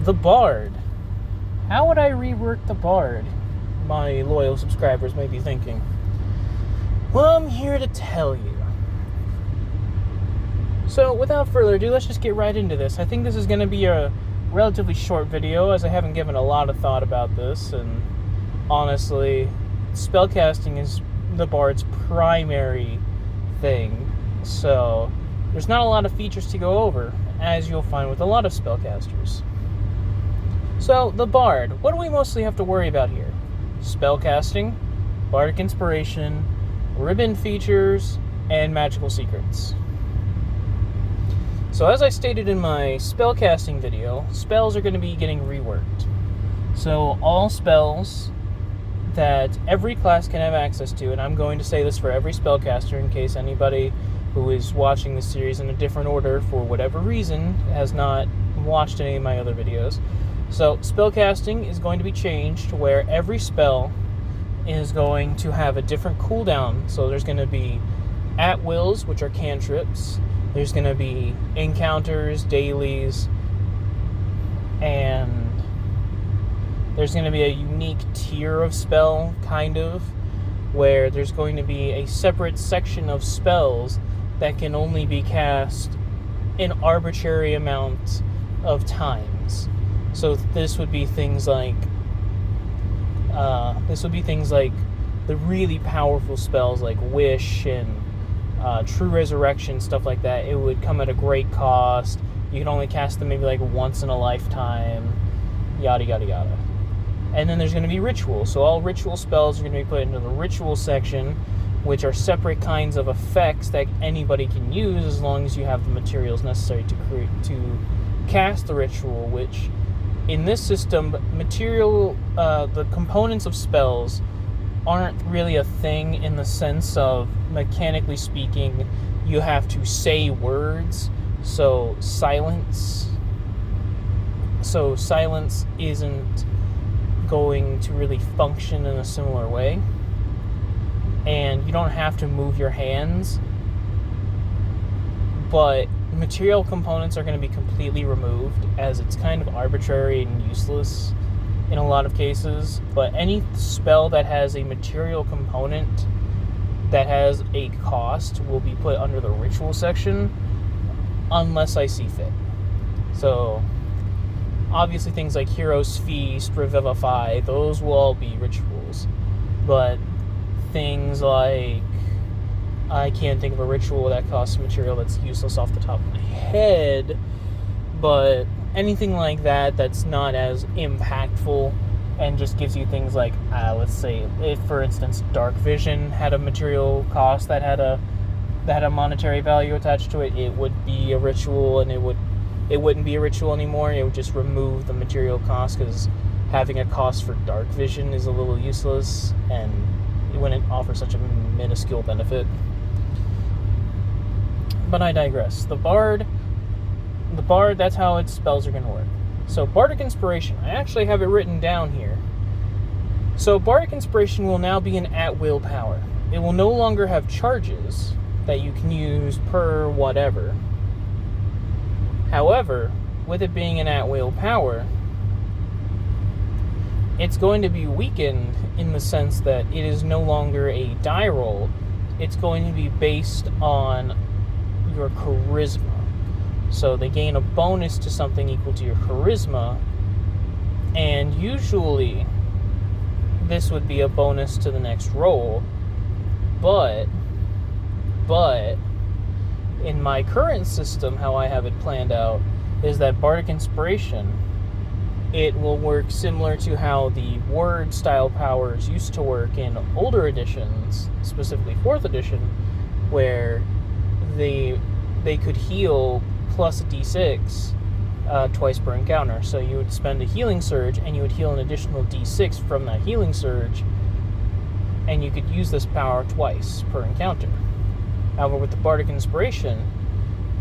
the Bard. How would I rework the Bard? My loyal subscribers may be thinking. Well, I'm here to tell you. So, without further ado, let's just get right into this. I think this is going to be a relatively short video, as I haven't given a lot of thought about this, and honestly, spellcasting is the Bard's primary thing, so there's not a lot of features to go over, as you'll find with a lot of spellcasters. So, the Bard, what do we mostly have to worry about here? Spellcasting, bardic inspiration, ribbon features, and magical secrets. So as I stated in my spellcasting video, spells are going to be getting reworked. So all spells that every class can have access to, and I'm going to say this for every spellcaster in case anybody who is watching this series in a different order for whatever reason has not watched any of my other videos. So spellcasting is going to be changed to where every spell is going to have a different cooldown. So there's going to be at-wills, which are cantrips. There's going to be encounters, dailies, and there's going to be a unique tier of spell, kind of, where there's going to be a separate section of spells that can only be cast an arbitrary amount of times. So this would be things like the really powerful spells like Wish and True Resurrection, stuff like that. It would come at a great cost. You can only cast them maybe like once in a lifetime, yada yada yada. And then there's going to be ritual. So all ritual spells are going to be put into the ritual section, which are separate kinds of effects that anybody can use as long as you have the materials necessary to cast the ritual, which in this system, the components of spells aren't really a thing in the sense of, mechanically speaking, you have to say words. So silence isn't going to really function in a similar way. And you don't have to move your hands. But material components are going to be completely removed, as it's kind of arbitrary and useless in a lot of cases. But any spell that has a material component that has a cost will be put under the ritual section unless I see fit. So obviously things like Hero's Feast, Revivify, those will all be rituals. But things like, I can't think of a ritual that costs material that's useless off the top of my head, but anything like that that's not as impactful and just gives you things like, let's say, if for instance Dark Vision had a material cost that had a monetary value attached to it, it would be a ritual, and it wouldn't be a ritual anymore. It would just remove the material cost, because having a cost for Dark Vision is a little useless and it wouldn't offer such a minuscule benefit. But I digress. The Bard, that's how its spells are going to work. So Bardic Inspiration, I actually have it written down here. So Bardic Inspiration will now be an at-will power. It will no longer have charges that you can use per whatever. However, with it being an at-will power, it's going to be weakened in the sense that it is no longer a die roll. It's going to be based on your charisma. So they gain a bonus to something equal to your charisma, and usually this would be a bonus to the next roll, but in my current system, how I have it planned out is that Bardic Inspiration, it will work similar to how the word style powers used to work in older editions, specifically 4th edition, where they could heal plus a d6 twice per encounter. So you would spend a healing surge and you would heal an additional d6 from that healing surge, and you could use this power twice per encounter. However, with the Bardic Inspiration,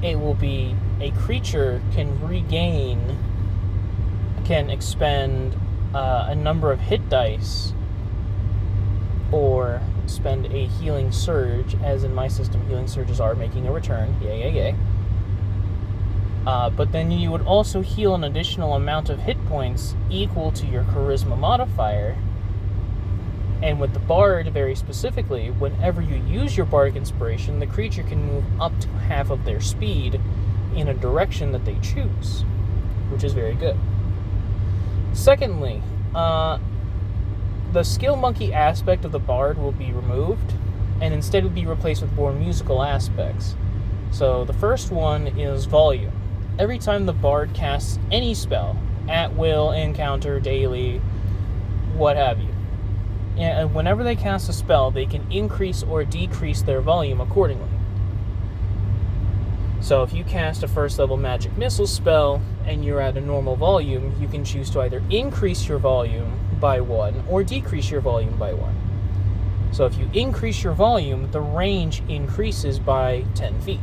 it will be a creature can expend a number of hit dice or spend a healing surge, as in my system healing surges are making a return, yay. But then you would also heal an additional amount of hit points equal to your charisma modifier. And with the Bard, very specifically, whenever you use your Bardic Inspiration, the creature can move up to half of their speed in a direction that they choose, which is very good. Secondly, the skill monkey aspect of the Bard will be removed, and instead will be replaced with more musical aspects. So the first one is volume. Every time the Bard casts any spell, at will, encounter, daily, what have you, and whenever they cast a spell, they can increase or decrease their volume accordingly. So if you cast a first level magic missile spell and you're at a normal volume, you can choose to either increase your volume by 1 or decrease your volume by 1. So if you increase your volume, the range increases by 10 feet.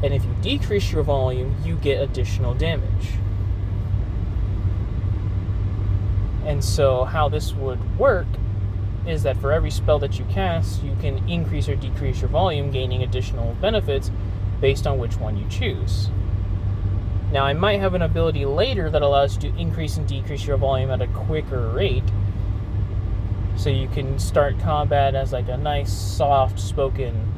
And if you decrease your volume, you get additional damage. And so how this would work is that for every spell that you cast, you can increase or decrease your volume, gaining additional benefits based on which one you choose. Now, I might have an ability later that allows you to increase and decrease your volume at a quicker rate, so you can start combat as like a nice, soft-spoken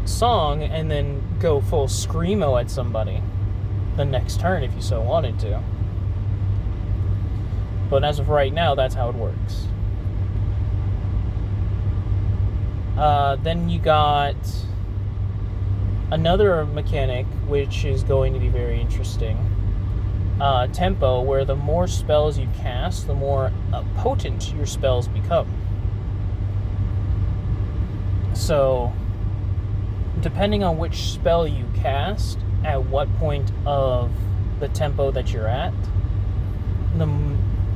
song and then go full screamo at somebody the next turn if you so wanted to. But as of right now, that's how it works. Then you got another mechanic, which is going to be very interesting. Tempo, where the more spells you cast, the more potent your spells become. So, depending on which spell you cast, at what point of the tempo that you're at,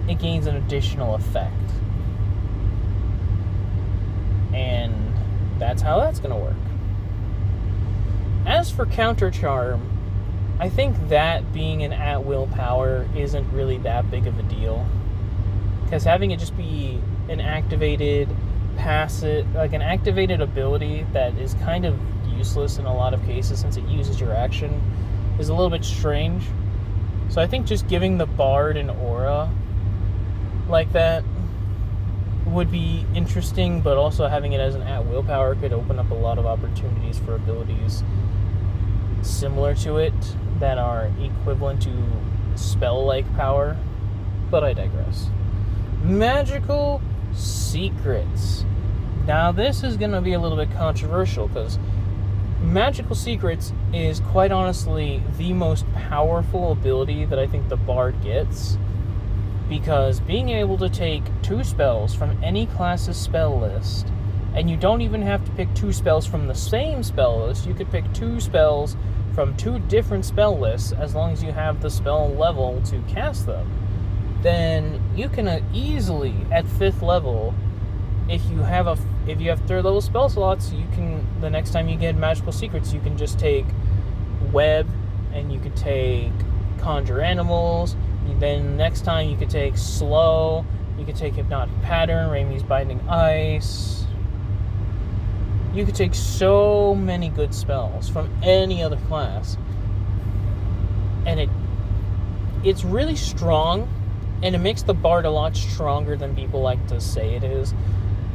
it gains an additional effect. And that's how that's going to work. As for Counter Charm, I think that being an at-will power isn't really that big of a deal. Because having it just be an activated passive, like an activated ability that is kind of useless in a lot of cases since it uses your action, is a little bit strange. So I think just giving the Bard an aura like that would be interesting, but also having it as an at-will power could open up a lot of opportunities for abilities similar to it that are equivalent to spell-like power. But I digress. Magical Secrets. Now this is going to be a little bit controversial, because Magical Secrets is quite honestly the most powerful ability that I think the Bard gets, because being able to take 2 spells from any class's spell list, and you don't even have to pick 2 spells from the same spell list, you could pick 2 spells from 2 different spell lists as long as you have the spell level to cast them, then you can easily, at 5th level, if you have 3rd level spell slots, you can, the next time you get Magical Secrets, you can just take Web, and you could take Conjure Animals. Then next time you could take Slow, you could take Hypnotic Pattern, Raimi's Binding Ice. You could take so many good spells from any other class. And it's really strong, and it makes the Bard a lot stronger than people like to say it is.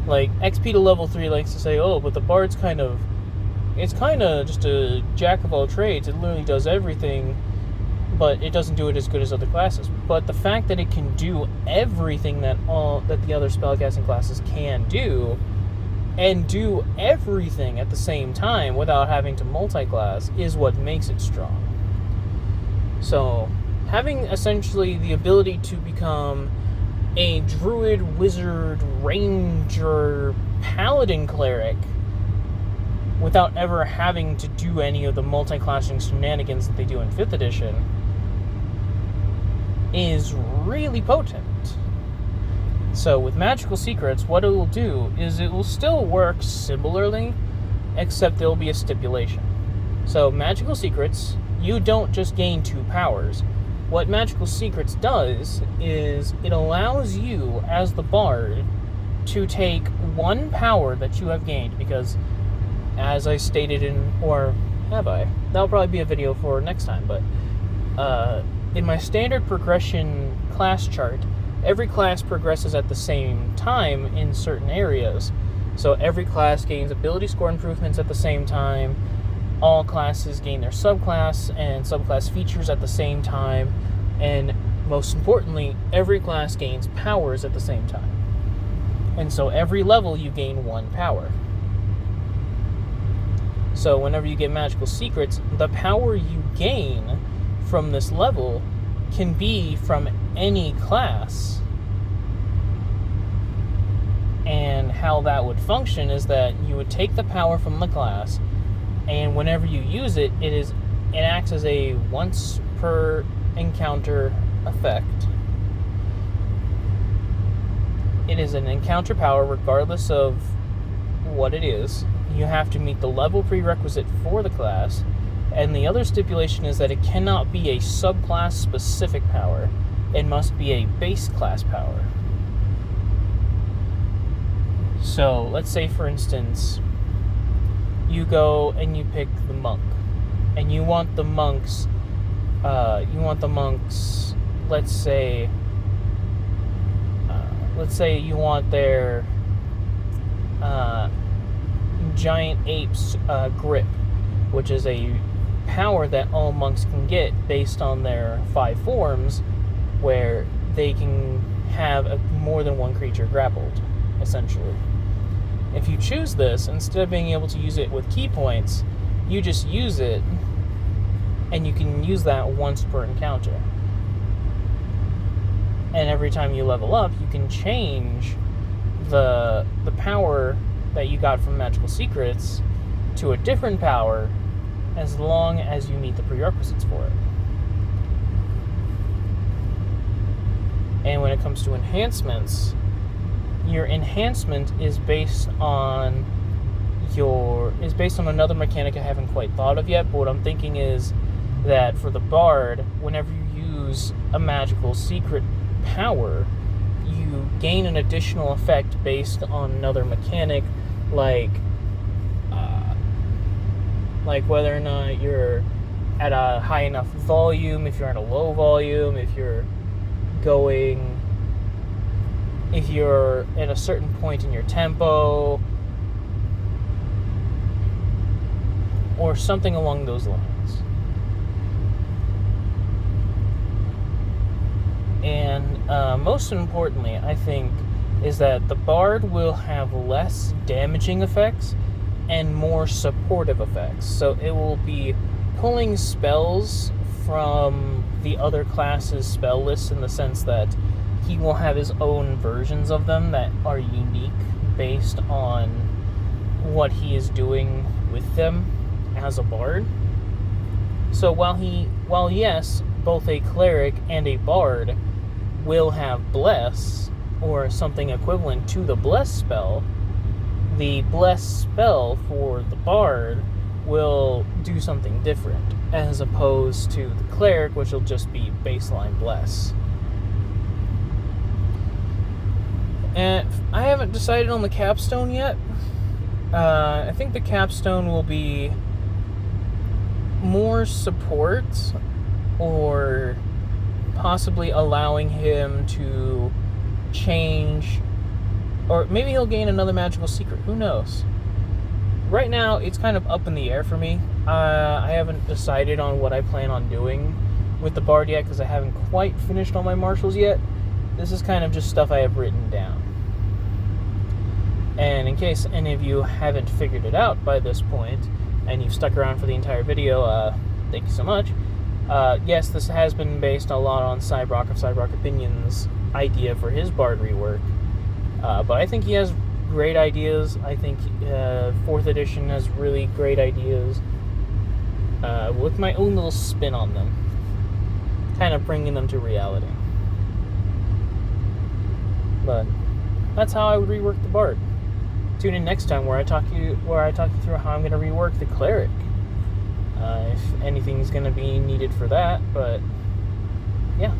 Like, XP to level 3 likes to say, oh, but the Bard's it's kind of just a jack of all trades. It literally does everything, but it doesn't do it as good as other classes. But the fact that it can do everything that the other spellcasting classes can do, and do everything at the same time without having to multi-class, is what makes it strong. So, having essentially the ability to become a druid, wizard, ranger, paladin cleric without ever having to do any of the multi-classing shenanigans that they do in 5th edition is really potent. So with Magical Secrets, what it will do is it will still work similarly, except there will be a stipulation. So Magical Secrets, you don't just gain 2 powers. What Magical Secrets does is it allows you, as the Bard, to take 1 power that you have gained, because as I stated or have I? That'll probably be a video for next time, but in my standard progression class chart, every class progresses at the same time in certain areas. So every class gains ability score improvements at the same time. All classes gain their subclass and subclass features at the same time. And most importantly, every class gains powers at the same time. And so every level you gain 1 power. So whenever you get magical secrets, the power you gain from this level can be from any class. And how that would function is that you would take the power from the class, and whenever you use it, it acts as a once per encounter effect. It is an encounter power regardless of what it is. You have to meet the level prerequisite for the class, and the other stipulation is that it cannot be a subclass specific power. It must be a base class power. So let's say, for instance, you go and you pick the monk, and you want the monks, let's say you want their giant ape's grip, which is a power that all monks can get based on their 5 forms, where they can have more than one creature grappled, essentially. If you choose this, instead of being able to use it with key points, you just use it, and you can use that once per encounter. And every time you level up, you can change the power that you got from Magical Secrets to a different power, as long as you meet the prerequisites for it. And when it comes to enhancements, your enhancement is based on another mechanic I haven't quite thought of yet, but what I'm thinking is that for the Bard, whenever you use a magical secret power, you gain an additional effect based on another mechanic, like whether or not you're at a high enough volume, if you're at a low volume, if you're at a certain point in your tempo, or something along those lines. And most importantly, I think, is that the Bard will have less damaging effects and more supportive effects. So it will be pulling spells from the other classes' spell lists, in the sense that he will have his own versions of them that are unique based on what he is doing with them as a Bard. So while yes, both a cleric and a Bard will have Bless, or something equivalent to the Bless spell, the Bless spell for the Bard will do something different, as opposed to the Cleric, which will just be baseline Bless. And I haven't decided on the capstone yet. I think the capstone will be more support, or possibly allowing him to change, or maybe he'll gain another magical secret. Who knows? Right now, it's kind of up in the air for me. I haven't decided on what I plan on doing with the Bard yet, because I haven't quite finished all my martials yet. This is kind of just stuff I have written down. And in case any of you haven't figured it out by this point, and you've stuck around for the entire video, thank you so much. Yes, this has been based a lot on Cybrock of Cybrock Opinions' idea for his Bard rework. But I think he has great ideas. I think 4th edition has really great ideas, with my own little spin on them, kind of bringing them to reality. But that's how I would rework the Bard. Tune in next time where I talk you through how I'm going to rework the Cleric, if anything's going to be needed for that. But yeah.